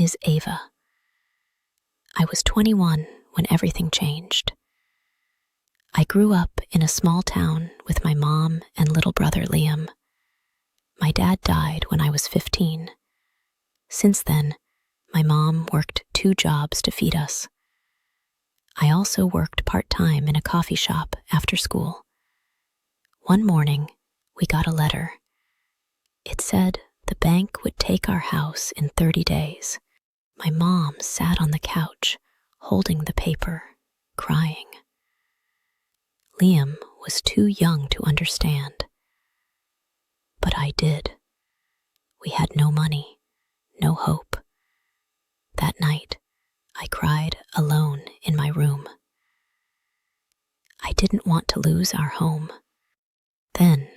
is Ava. I was 21 when everything changed. I grew up in a small town with my mom and little brother Liam. My dad died when I was 15. Since then, my mom worked 2 jobs to feed us. I also worked part-time in a coffee shop after school. One morning, we got a letter. It said the bank would take our house in 30 days. My mom sat on the couch, holding the paper, crying. Liam was too young to understand. But I did. We had no money, no hope. That night, I cried alone in my room. I didn't want to lose our home. Then,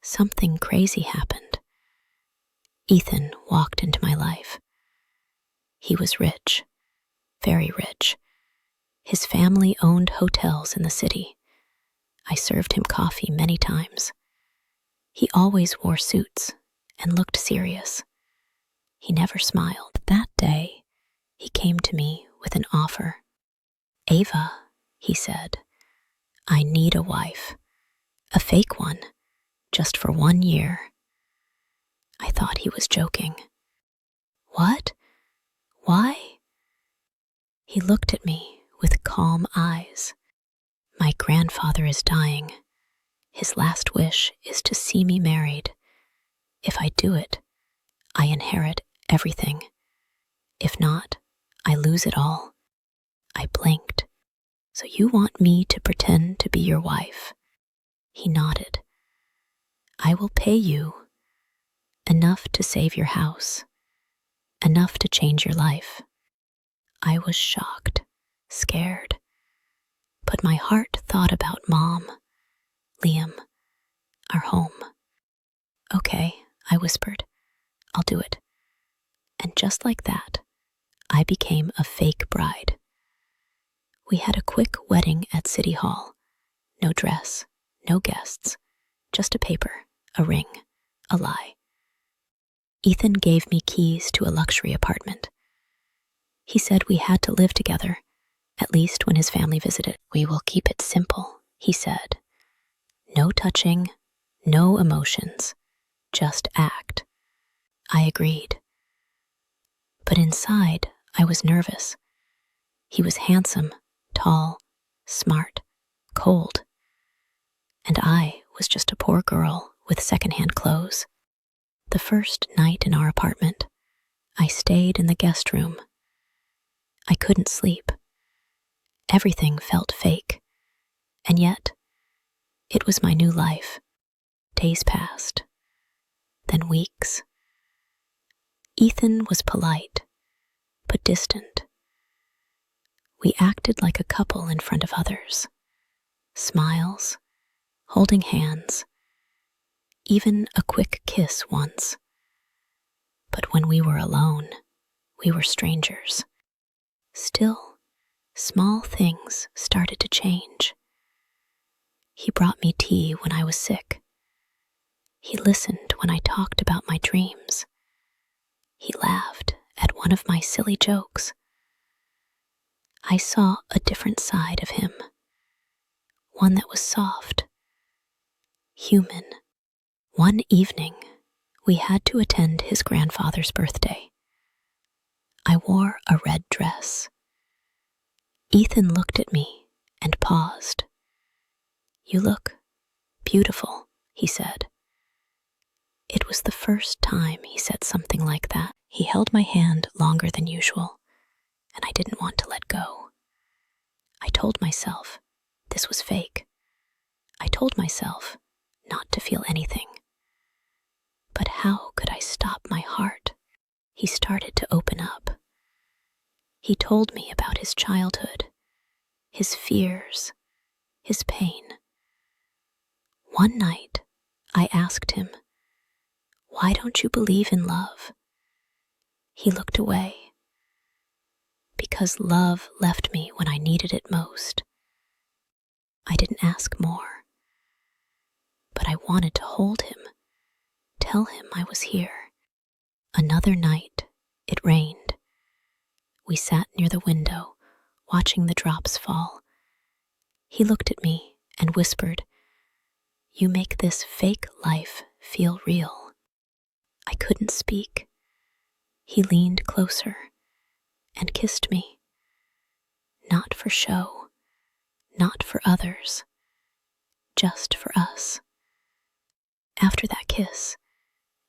something crazy happened. Ethan walked into my life. He was rich, very rich. His family owned hotels in the city. I served him coffee many times. He always wore suits and looked serious. He never smiled. That day, he came to me with an offer. "Ava," he said, "I need a wife. A fake one, just for 1 year." I thought he was joking. "What? Why?" He looked at me with calm eyes. "My grandfather is dying. His last wish is to see me married. If I do it, I inherit everything. If not, I lose it all." I blinked. "So you want me to pretend to be your wife?" He nodded. "I will pay you enough to save your house, enough to change your life." I was shocked, scared. But my heart thought about Mom, Liam, our home. "Okay," I whispered. "I'll do it." And just like that, I became a fake bride. We had a quick wedding at City Hall. No dress, no guests, just a paper, a ring, a lie. Ethan gave me keys to a luxury apartment. He said we had to live together, at least when his family visited. "We will keep it simple," he said. "No touching, no emotions, just act." I agreed. But inside, I was nervous. He was handsome, tall, smart, cold. And I was just a poor girl with secondhand clothes. The first night in our apartment, I stayed in the guest room. I couldn't sleep. Everything felt fake. And yet, it was my new life. Days passed, then weeks. Ethan was polite, but distant. We acted like a couple in front of others. Smiles, holding hands, even a quick kiss once. But when we were alone, we were strangers. Still, small things started to change. He brought me tea when I was sick. He listened when I talked about my dreams. He laughed at one of my silly jokes. I saw a different side of him, one that was soft, human. One evening, we had to attend his grandfather's birthday. I wore a red dress. Ethan looked at me and paused. "You look beautiful," he said. It was the first time he said something like that. He held my hand longer than usual, and I didn't want to let go. I told myself this was fake. I told myself not to feel anything. But how could I stop my heart? He started to open up. He told me about his childhood, his fears, his pain. One night, I asked him, "Why don't you believe in love?" He looked away. "Because love left me when I needed it most." I didn't ask more, but I wanted to hold him, tell him I was here. Another night, it rained. We sat near the window, watching the drops fall. He looked at me and whispered, "You make this fake life feel real." I couldn't speak. He leaned closer and kissed me. Not for show, not for others, just for us. After that kiss,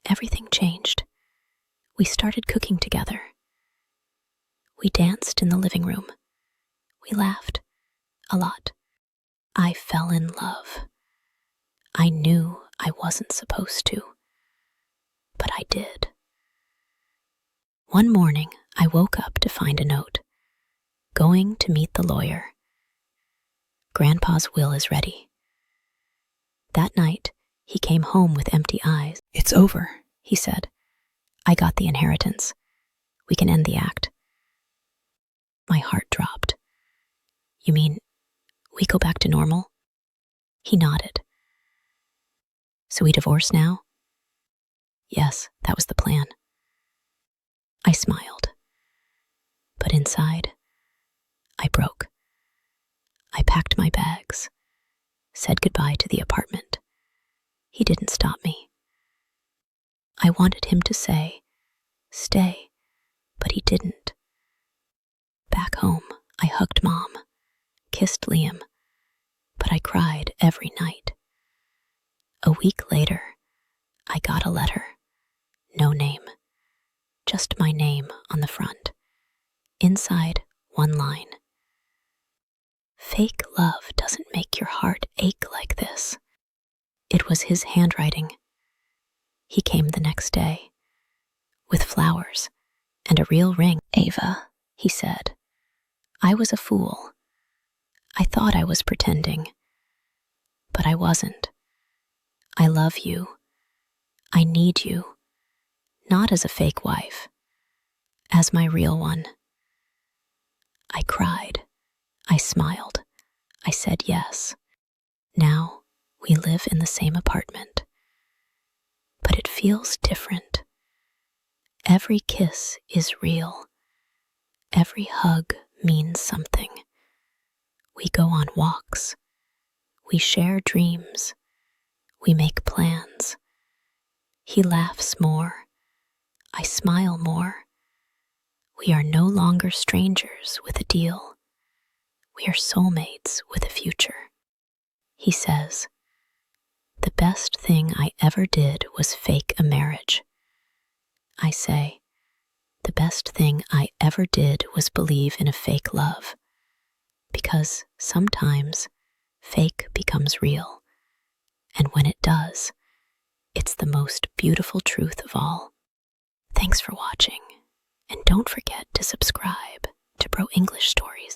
everything changed. We started cooking together. We danced in the living room. We laughed a lot. I fell in love. I knew I wasn't supposed to, but I did. One morning, I woke up to find a note. Going to meet the lawyer. Grandpa's will is ready. That night, he came home with empty eyes. "It's over," he said. "I got the inheritance. We can end the act." My heart dropped. "You mean we go back to normal?" He nodded. "So we divorce now?" "Yes, that was the plan." I smiled. But inside, I broke. I packed my bags, said goodbye to the apartment. He didn't stop me. I wanted him to say, "Stay," but he didn't. Back home, I hugged Mom, kissed Liam, but I cried every night. A week later, I got a letter. No name, just my name on the front. Inside, one line. "Fake love doesn't make your heart ache like this." It was his handwriting. He came the next day, with flowers and a real ring. "Ava," he said, "I was a fool. I thought I was pretending, but I wasn't. I love you. I need you, not as a fake wife, as my real one." I cried. I smiled. I said yes. Now we live in the same apartment, but it feels different. Every kiss is real. Every hug means something. We go on walks. We share dreams. We make plans. He laughs more. I smile more. We are no longer strangers with a deal. We are soulmates with a future. He says, "The best thing I ever did was fake a marriage." I say, "The best thing I ever did was believe in a fake love." Because sometimes fake becomes real. And when it does, it's the most beautiful truth of all. Thanks for watching. And don't forget to subscribe to Bro English Stories.